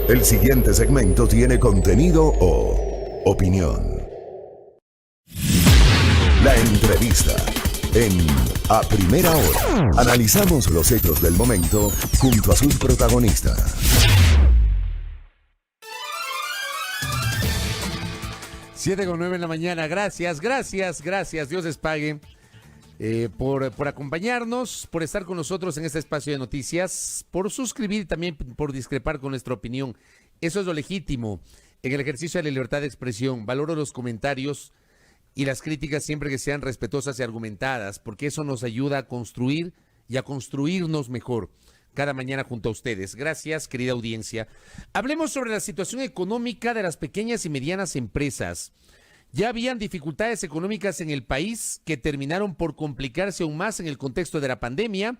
El siguiente segmento tiene contenido o opinión. La entrevista en A Primera Hora. Analizamos los hechos del momento junto a sus protagonistas. 7:09 en la mañana. Gracias. Dios les pague por acompañarnos, por estar con nosotros en este espacio de noticias, por suscribir y también por discrepar con nuestra opinión. Eso es lo legítimo en el ejercicio de la libertad de expresión. Valoro los comentarios y las críticas siempre que sean respetuosas y argumentadas, porque eso nos ayuda a construir y a construirnos mejor cada mañana junto a ustedes. Gracias, querida audiencia. Hablemos sobre la situación económica de las pequeñas y medianas empresas. Ya habían dificultades económicas en el país que terminaron por complicarse aún más en el contexto de la pandemia.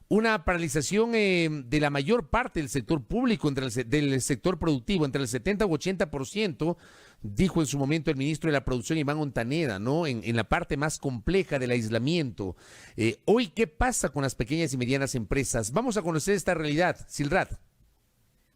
Una paralización de la mayor parte del sector público, del sector productivo, entre el 70 u 80%, dijo en su momento el ministro de la Producción, Iván Montaneda, ¿no? En la parte más compleja del aislamiento. Hoy, ¿qué pasa con las pequeñas y medianas empresas? Vamos a conocer esta realidad. Silrat.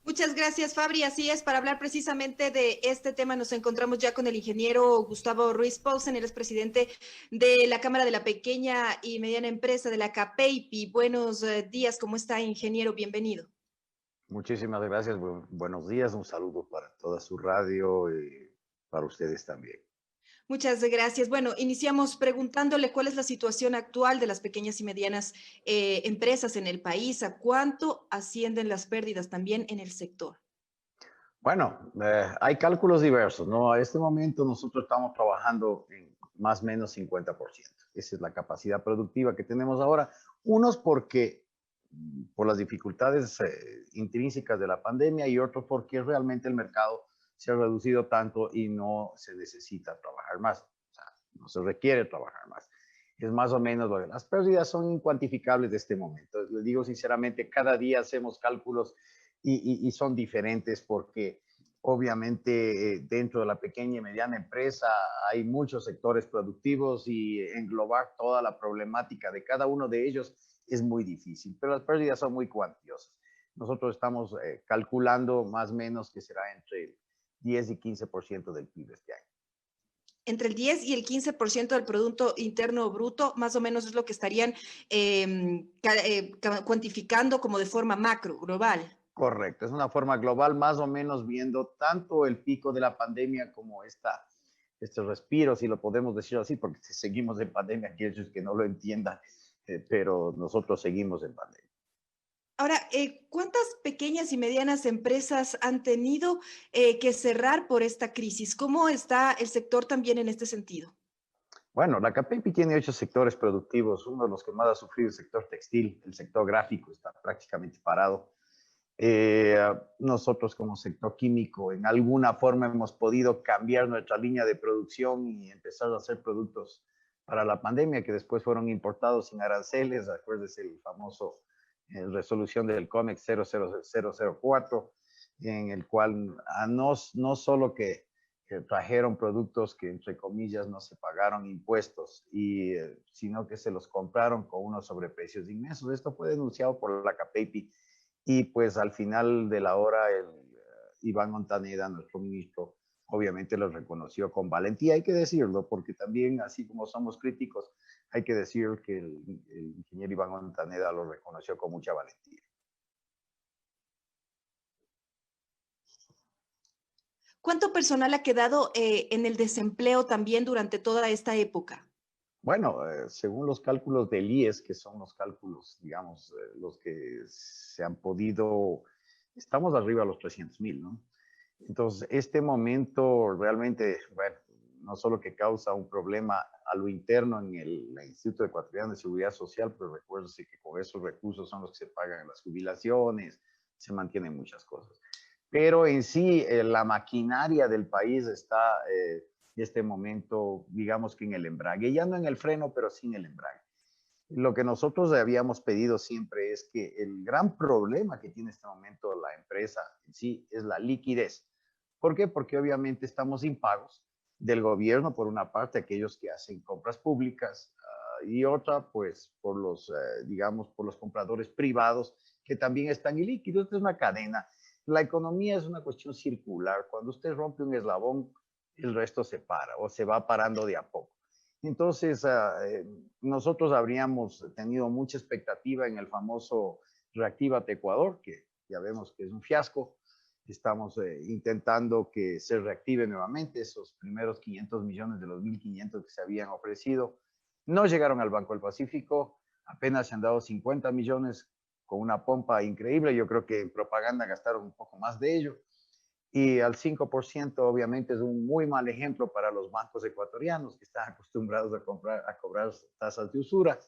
Muchas gracias, Fabri. Así es, para hablar precisamente de este tema nos encontramos ya con el ingeniero Gustavo Ruiz Paulsen, él es presidente de la Cámara de la Pequeña y Mediana Empresa de la CAPEIPI. Buenos días, ¿cómo está, ingeniero? Bienvenido. Muchísimas gracias, buenos días, un saludo para toda su radio y para ustedes también. Muchas gracias. Bueno, iniciamos preguntándole cuál es la situación actual de las pequeñas y medianas empresas en el país, a cuánto ascienden las pérdidas también en el sector. Bueno, hay cálculos diversos, ¿no? A este momento nosotros estamos trabajando en más o menos 50%. Esa es la capacidad productiva que tenemos ahora. Unos porque por las dificultades intrínsecas de la pandemia y otros porque realmente el mercado se ha reducido tanto y no se necesita trabajar más, o sea, no se requiere trabajar más. Es más o menos lo que las pérdidas son incuantificables de este momento. Les digo sinceramente, cada día hacemos cálculos y son diferentes porque obviamente dentro de la pequeña y mediana empresa hay muchos sectores productivos y englobar toda la problemática de cada uno de ellos es muy difícil, pero las pérdidas son muy cuantiosas. Nosotros estamos calculando más o menos que será entre el 10 y 15% del PIB este año. Entre el 10 y el 15% del Producto Interno Bruto, más o menos es lo que estarían cuantificando como de forma macro, global. Correcto, es una forma global, más o menos viendo tanto el pico de la pandemia como este respiro, si lo podemos decir así, porque si seguimos en pandemia, aquellos que no lo entiendan, pero nosotros seguimos en pandemia. Ahora, ¿cuántas pequeñas y medianas empresas han tenido que cerrar por esta crisis? ¿Cómo está el sector también en este sentido? Bueno, la CAPEPI tiene 8 sectores productivos. Uno de los que más ha sufrido es el sector textil, el sector gráfico está prácticamente parado. Nosotros como sector químico en alguna forma hemos podido cambiar nuestra línea de producción y empezar a hacer productos para la pandemia que después fueron importados sin aranceles. Acuérdense el famoso resolución del COMEX 00004, en el cual no solo que trajeron productos que entre comillas no se pagaron impuestos, sino que se los compraron con unos sobreprecios inmensos. Esto fue denunciado por la CAPEPI y pues al final de la hora Iván Montaneda, nuestro ministro, obviamente lo reconoció con valentía, hay que decirlo, porque también así como somos críticos, hay que decir que el ingeniero Iván Montaneda lo reconoció con mucha valentía. ¿Cuánto personal ha quedado en el desempleo también durante toda esta época? Bueno, según los cálculos del IES, que son los cálculos, digamos, los que se han podido, estamos arriba de los 300,000, ¿no? Entonces, este momento realmente, bueno, no solo que causa un problema a lo interno en el Instituto Ecuatoriano de Seguridad Social, pero recuérdense que con esos recursos son los que se pagan las jubilaciones, se mantienen muchas cosas. Pero en sí, la maquinaria del país está en este momento, digamos que en el embrague, ya no en el freno, pero sí en el embrague. Lo que nosotros habíamos pedido siempre es que el gran problema que tiene en este momento la empresa en sí es la liquidez. ¿Por qué? Porque obviamente estamos impagos del gobierno, por una parte, aquellos que hacen compras públicas, y otra, pues, por los, digamos, por los compradores privados que también están ilíquidos. Esta es una cadena La economía es una cuestión circular. Cuando usted rompe un eslabón, el resto se para o se va parando de a poco. Entonces, nosotros habríamos tenido mucha expectativa en el famoso Reactívate Ecuador, que ya vemos que es un fiasco. Estamos intentando que se reactive nuevamente esos primeros 500 millones de los 1.500 que se habían ofrecido. No llegaron al Banco del Pacífico, apenas se han dado 50 millones con una pompa increíble. Yo creo que en propaganda gastaron un poco más de ello. Y al 5% obviamente es un muy mal ejemplo para los bancos ecuatorianos que están acostumbrados a cobrar tasas de usura.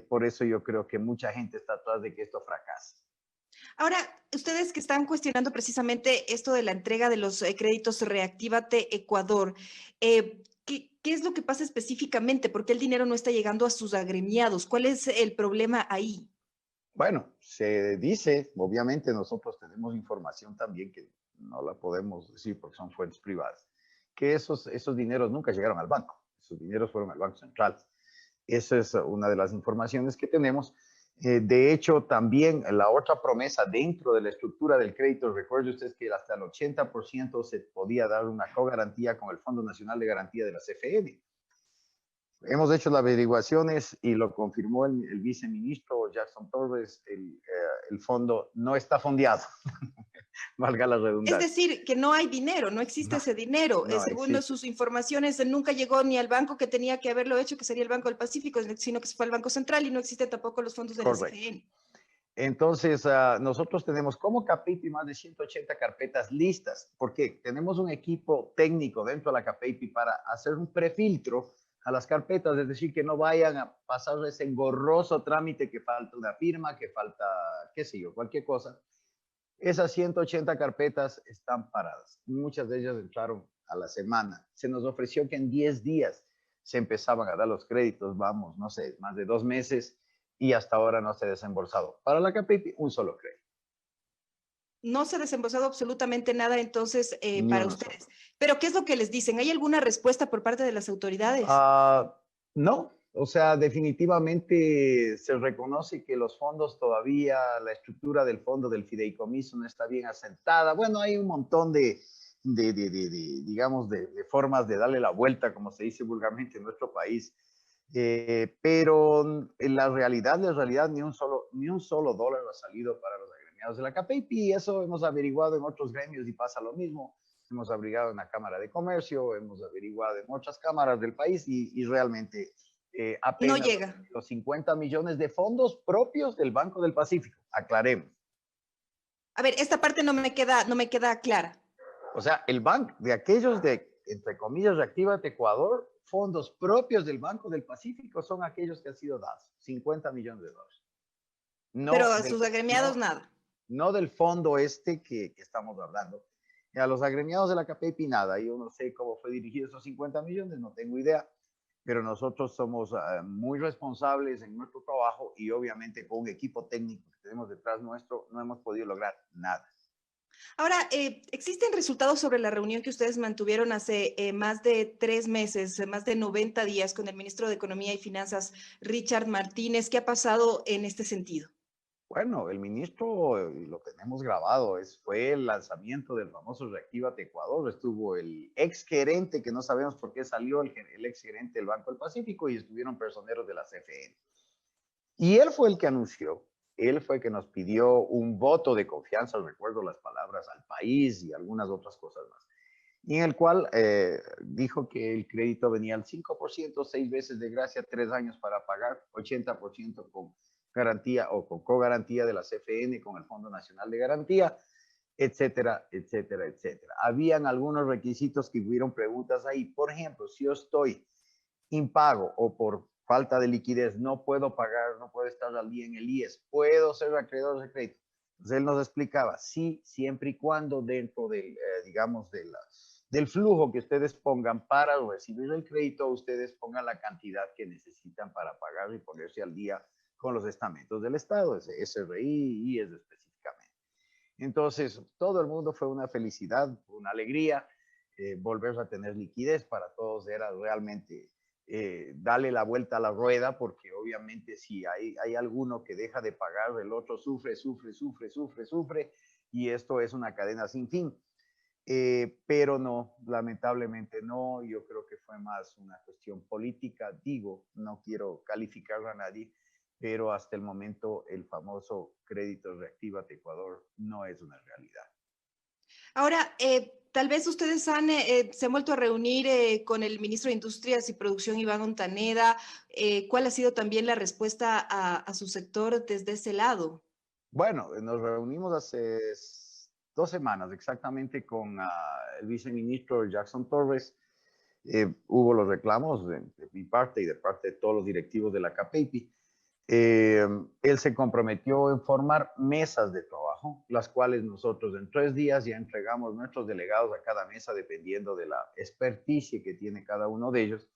Por eso yo creo que mucha gente está atrás de que esto fracase. Ahora, ustedes que están cuestionando precisamente esto de la entrega de los créditos Reactívate Ecuador, ¿qué es lo que pasa específicamente? ¿Por qué el dinero no está llegando a sus agremiados? ¿Cuál es el problema ahí? Bueno, se dice, obviamente nosotros tenemos información también que no la podemos decir porque son fuentes privadas, que esos dineros nunca llegaron al banco, esos dineros fueron al Banco Central. Esa es una de las informaciones que tenemos. De hecho, también la otra promesa dentro de la estructura del crédito, recuerde usted que hasta el 80% se podía dar una cogarantía con el Fondo Nacional de Garantía de la CFN. Hemos hecho las averiguaciones y lo confirmó el viceministro Jackson Torres, el fondo no está fondeado, valga la Es redundancia. decir, que no hay dinero, no existe ese dinero. No Según existe. sus informaciones, nunca llegó ni al banco que tenía que haberlo hecho, que sería el Banco del Pacífico, sino que se fue al Banco Central y no existen tampoco los fondos de la Correcto. CFN. Entonces, nosotros tenemos como CAPEIPI más de 180 carpetas listas, porque tenemos un equipo técnico dentro de la CAPEIPI para hacer un prefiltro a las carpetas, es decir, que no vayan a pasar ese engorroso trámite que falta una firma, que falta, qué sé yo, cualquier cosa. Esas 180 carpetas están paradas. Muchas de ellas entraron a la semana. Se nos ofreció que en 10 días se empezaban a dar los créditos, vamos, no sé, más de 2 meses, y hasta ahora no se ha desembolsado. Para la CAPEIPI, un solo crédito. No se ha desembolsado absolutamente nada entonces Ni para uno ustedes. solo. Pero ¿qué es lo que les dicen? ¿Hay alguna respuesta por parte de las autoridades? No, o sea, definitivamente se reconoce que los fondos todavía, la estructura del fondo del fideicomiso no está bien asentada. Bueno, hay un montón digamos, de formas de darle la vuelta, como se dice vulgarmente en nuestro país. Pero en la realidad, ni un solo dólar ha salido para los agremiados de la CAPEIPI. Eso hemos averiguado en otros gremios y pasa lo mismo. Hemos averiguado en la Cámara de Comercio, hemos averiguado en otras cámaras del país y realmente No apenas llega. los 50 millones de fondos propios del Banco del Pacífico. Aclaremos. A ver, esta parte no me queda clara. O sea, el banco de aquellos entre comillas, Reactívate Ecuador, fondos propios del Banco del Pacífico son aquellos que han sido dados, 50 millones de dólares. No Pero a sus agremiados no, nada. no del fondo que estamos hablando. A los agremiados de la CAPEIPI nada. Yo no sé cómo fue dirigido esos 50 millones, no tengo idea, pero nosotros somos muy responsables en nuestro trabajo y obviamente con un equipo técnico que tenemos detrás nuestro no hemos podido lograr nada. Ahora, ¿existen resultados sobre la reunión que ustedes mantuvieron hace más de 3 meses, más de 90 días con el ministro de Economía y Finanzas, Richard Martínez? ¿Qué ha pasado en este sentido? Bueno, el ministro, lo tenemos grabado, fue el lanzamiento del famoso Reactívate Ecuador. Estuvo el ex gerente, que no sabemos por qué salió el ex gerente del Banco del Pacífico, y estuvieron personeros de la CFN. Y él fue el que anunció, él fue el que nos pidió un voto de confianza, recuerdo las palabras, al país y algunas otras cosas más. Y en el cual dijo que el crédito venía al 5%, 6 veces de gracia, 3 años para pagar, 80% con garantía o con cogarantía de la CFN con el Fondo Nacional de Garantía, etcétera, etcétera, etcétera. Habían algunos requisitos que hubieron preguntas ahí. Por ejemplo, si yo estoy impago o por falta de liquidez no puedo pagar, no puedo estar al día en el IES, ¿puedo ser acreedor de crédito? Entonces él nos explicaba, sí, siempre y cuando dentro del, digamos, del flujo que ustedes pongan para recibir el crédito, ustedes pongan la cantidad que necesitan para pagar y ponerse al día con los estamentos del Estado, SRI, IES específicamente. Entonces, todo el mundo fue una felicidad, una alegría, volver a tener liquidez para todos era realmente darle la vuelta a la rueda, porque obviamente si hay alguno que deja de pagar, el otro sufre, y esto es una cadena sin fin. Pero no, lamentablemente no, yo creo que fue más una cuestión política, digo, no quiero calificar a nadie, pero hasta el momento el famoso crédito Reactívate Ecuador no es una realidad. Ahora, tal vez ustedes se han vuelto a reunir con el ministro de Industrias y Producción, Iván Montaneda. ¿Cuál ha sido también la respuesta a su sector desde ese lado? Bueno, nos reunimos hace 2 semanas exactamente con el viceministro Jackson Torres. Hubo los reclamos de mi parte y de parte de todos los directivos de la CAPEIPI. Él se comprometió en formar mesas de trabajo, las cuales nosotros en 3 días ya entregamos nuestros delegados a cada mesa dependiendo de la experticia que tiene cada uno de ellos.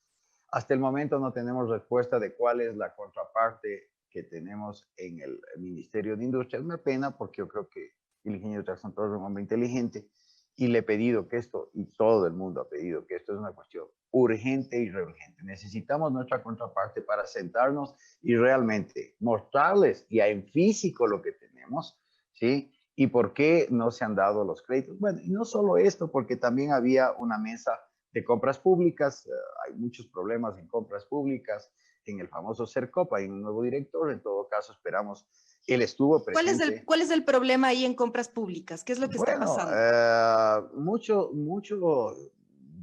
Hasta el momento no tenemos respuesta de cuál es la contraparte que tenemos en el Ministerio de Industria. Es una pena porque yo creo que el ingeniero Jackson Torres es un hombre inteligente y le he pedido que esto, y todo el mundo ha pedido que esto es una cuestión urgente y reurgente. Necesitamos nuestra contraparte para sentarnos y realmente mostrarles ya en físico lo que tenemos, ¿sí? Y por qué no se han dado los créditos. Bueno, y no solo esto, porque también había una mesa de compras públicas. Hay muchos problemas en compras públicas, en el famoso CERCOP, hay un nuevo director. En todo caso, esperamos, él estuvo presente. ¿Cuál es el problema ahí en compras públicas? ¿Qué es lo que está pasando? Mucho,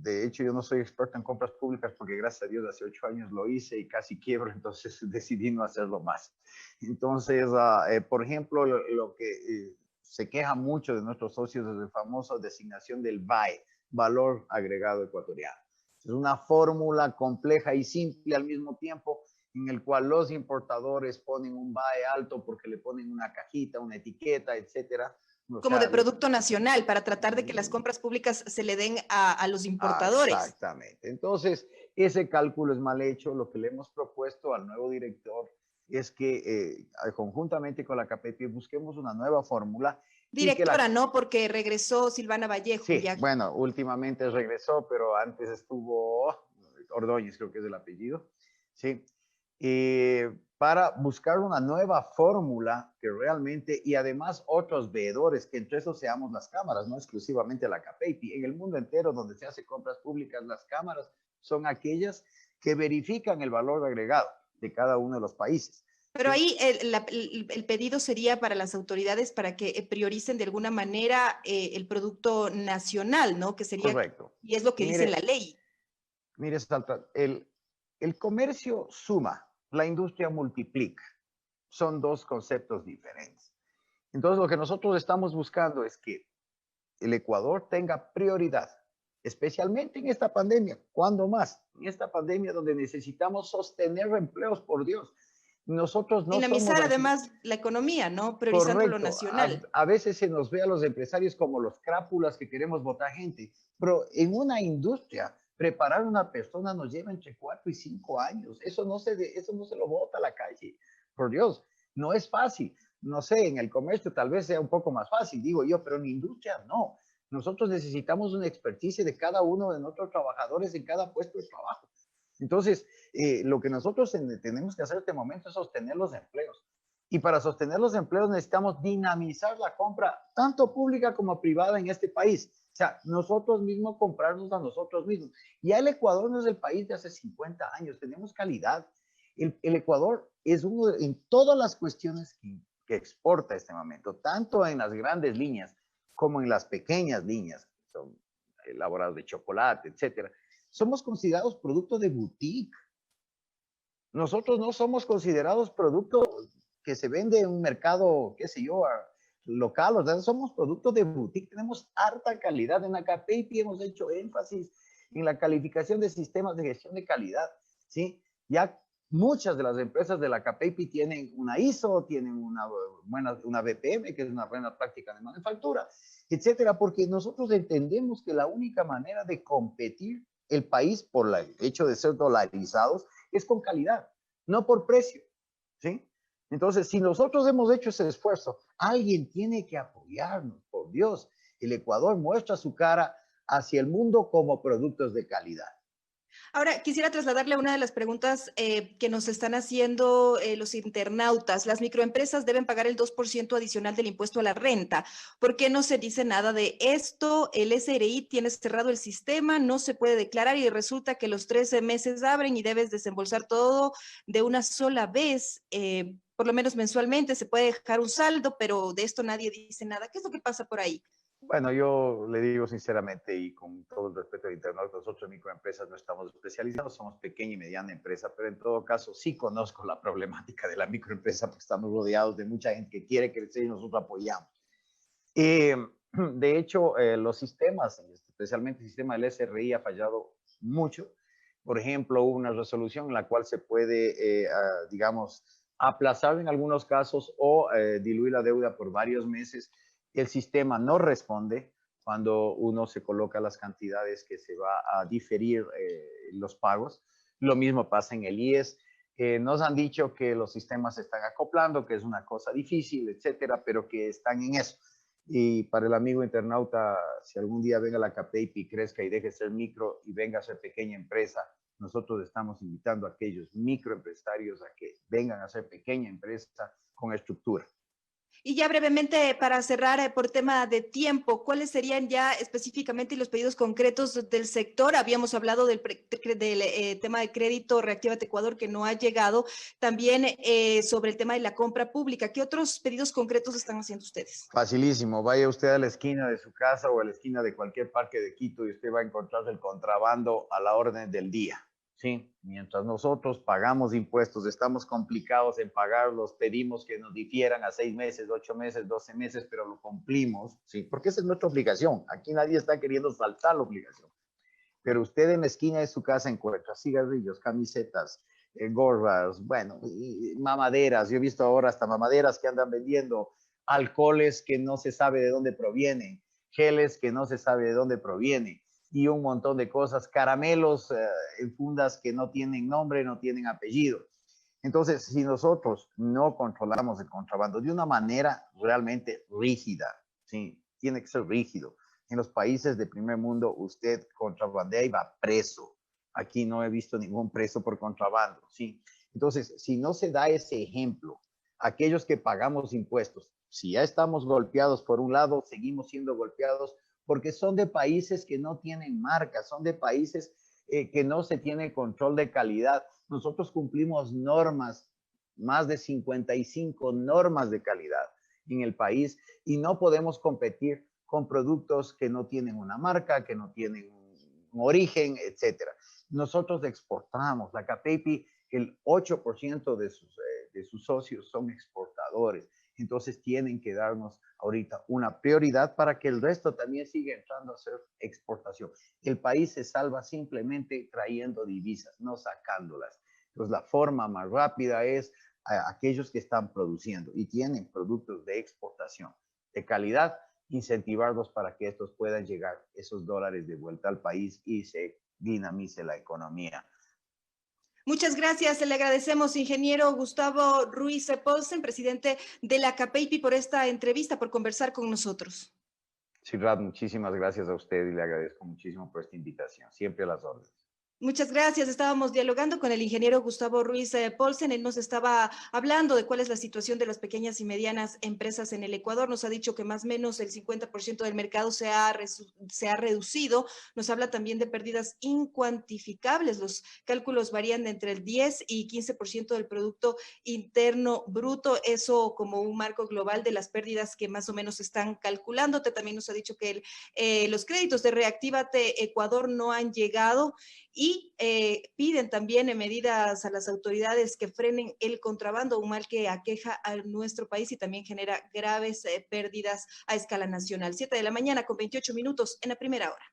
de hecho yo no soy experto en compras públicas porque gracias a Dios hace 8 años lo hice y casi quiebro, entonces decidí no hacerlo más. Entonces, por ejemplo, lo que se queja mucho de nuestros socios es la famosa designación del VAE, Valor Agregado Ecuatoriano. Es una fórmula compleja y simple al mismo tiempo, en el cual los importadores ponen un VAE alto porque le ponen una cajita, una etiqueta, etcétera. Como de producto nacional, para tratar de que las compras públicas se le den a los importadores. Exactamente. Entonces, ese cálculo es mal hecho. Lo que le hemos propuesto al nuevo director es que conjuntamente con la CAPEPI busquemos una nueva fórmula. Directora, ¿no? Porque regresó Silvana Vallejo. Sí, ya. Bueno, últimamente regresó, pero antes estuvo Ordóñez, creo que es el apellido. Sí. Para buscar una nueva fórmula que realmente, y además otros veedores, que entre esos seamos las cámaras, no exclusivamente la CAPEIPI. En el mundo entero donde se hace compras públicas, las cámaras son aquellas que verifican el valor agregado de cada uno de los países. Pero ahí el pedido sería para las autoridades para que prioricen de alguna manera el producto nacional, ¿no? Que sería, correcto. Y es lo que dice la ley. Mire, Salta, el comercio suma, la industria multiplica. Son dos conceptos diferentes. Entonces, lo que nosotros estamos buscando es que el Ecuador tenga prioridad, especialmente en esta pandemia. ¿Cuándo más? En esta pandemia donde necesitamos sostener empleos, por Dios. Nosotros no dinamizar somos además la economía, ¿no? Priorizando lo nacional. A veces se nos ve a los empresarios como los crápulas que queremos botar gente, pero en una industria preparar una persona nos lleva entre 4 y 5 años. Eso no se lo bota a la calle. Por Dios, no es fácil. No sé, en el comercio tal vez sea un poco más fácil, digo yo, pero en industria no. Nosotros necesitamos una experticia de cada uno de nuestros trabajadores en cada puesto de trabajo. Entonces, lo que nosotros tenemos que hacer en este momento es sostener los empleos. Y para sostener los empleos necesitamos dinamizar la compra, tanto pública como privada en este país. O sea, nosotros mismos comprarnos a nosotros mismos. Ya el Ecuador no es el país de hace 50 años, tenemos calidad. El Ecuador es uno en todas las cuestiones que exporta en este momento, tanto en las grandes líneas como en las pequeñas líneas, que son elaboradas de chocolate, etcétera. Somos considerados productos de boutique. Nosotros no somos considerados productos que se vende en un mercado, qué sé yo, local. O sea, somos productos de boutique. Tenemos harta calidad. En la CAPEIPI hemos hecho énfasis en la calificación de sistemas de gestión de calidad, ¿sí? Ya muchas de las empresas de la CAPEIPI tienen una ISO, tienen una BPM, que es una buena práctica de manufactura, etcétera, porque nosotros entendemos que la única manera de competir el país por el hecho de ser dolarizados es con calidad, no por precio, ¿sí? Entonces, si nosotros hemos hecho ese esfuerzo, alguien tiene que apoyarnos, por Dios. El Ecuador muestra su cara hacia el mundo como productos de calidad. Ahora, quisiera trasladarle una de las preguntas que nos están haciendo los internautas. Las microempresas deben pagar el 2% adicional del impuesto a la renta. ¿Por qué no se dice nada de esto? El SRI tiene cerrado el sistema, no se puede declarar y resulta que los 13 meses abren y debes desembolsar todo de una sola vez. Por lo menos mensualmente se puede dejar un saldo, pero de esto nadie dice nada. ¿Qué es lo que pasa por ahí? Bueno, yo le digo sinceramente y con todo el respeto al internauta, nosotros microempresas no estamos especializados, somos pequeña y mediana empresa, pero en todo caso sí conozco la problemática de la microempresa porque estamos rodeados de mucha gente que quiere crecer y nosotros apoyamos. De hecho, los sistemas, especialmente el sistema del SRI, ha fallado mucho. Por ejemplo, hubo una resolución en la cual se puede, digamos, aplazar en algunos casos o diluir la deuda por varios meses. El sistema no responde cuando uno se coloca las cantidades que se va a diferir los pagos. Lo mismo pasa en el IES. Nos han dicho que los sistemas se están acoplando, que es una cosa difícil, etcétera, pero que están en eso. Y para el amigo internauta, si algún día venga la CAPEIPI, crezca y deje de ser micro y venga a ser pequeña empresa, nosotros estamos invitando a aquellos microempresarios a que vengan a ser pequeña empresa con estructura. Y ya brevemente, para cerrar por tema de tiempo, ¿cuáles serían ya específicamente los pedidos concretos del sector? Habíamos hablado del tema de crédito Reactívate Ecuador que no ha llegado. También sobre el tema de la compra pública. ¿Qué otros pedidos concretos están haciendo ustedes? Facilísimo. Vaya usted a la esquina de su casa o a la esquina de cualquier parque de Quito y usted va a encontrar el contrabando a la orden del día. Sí, mientras nosotros pagamos impuestos, estamos complicados en pagarlos, pedimos que nos difieran a 6 meses, 8 meses, 12 meses, pero lo cumplimos, sí, porque esa es nuestra obligación. Aquí nadie está queriendo saltar la obligación. Pero usted en la esquina de su casa encuentra cigarrillos, camisetas, gorras, bueno, y mamaderas. Yo he visto ahora hasta mamaderas que andan vendiendo alcoholes que no se sabe de dónde provienen, geles que no se sabe de dónde provienen y un montón de cosas, caramelos en fundas que no tienen nombre, no tienen apellido. Entonces, si nosotros no controlamos el contrabando de una manera realmente rígida, ¿sí? Tiene que ser rígido. En los países de primer mundo, usted contrabandea y va preso. Aquí no he visto ningún preso por contrabando, ¿sí? Entonces, si no se da ese ejemplo, aquellos que pagamos impuestos, si ya estamos golpeados por un lado, seguimos siendo golpeados porque son de países que no tienen marca, son de países que no se tiene control de calidad. Nosotros cumplimos normas, más de 55 normas de calidad en el país y no podemos competir con productos que no tienen una marca, que no tienen un origen, etcétera. Nosotros exportamos. La CAPEIPI, el 8% de sus socios son exportadores. Entonces tienen que darnos ahorita una prioridad para que el resto también siga entrando a hacer exportación. El país se salva simplemente trayendo divisas, no sacándolas. Entonces la forma más rápida es a aquellos que están produciendo y tienen productos de exportación de calidad, incentivarlos para que estos puedan llegar esos dólares de vuelta al país y se dinamice la economía. Muchas gracias, le agradecemos, ingeniero Gustavo Ruiz Paulsen, presidente de la CAPEIPI, por esta entrevista, por conversar con nosotros. Sirrat, muchísimas gracias a usted y le agradezco muchísimo por esta invitación. Siempre a las órdenes. Muchas gracias. Estábamos dialogando con el ingeniero Gustavo Ruiz Paulsen. Él nos estaba hablando de cuál es la situación de las pequeñas y medianas empresas en el Ecuador. Nos ha dicho que más o menos el 50% del mercado se ha reducido. Nos habla también de pérdidas incuantificables. Los cálculos varían de entre el 10 y 15% del Producto Interno Bruto. Eso como un marco global de las pérdidas que más o menos están calculando. También nos ha dicho que los créditos de Reactívate Ecuador no han llegado y piden también medidas a las autoridades que frenen el contrabando, un mal que aqueja a nuestro país y también genera graves pérdidas a escala nacional. 7 de la mañana con 28 minutos en la primera hora.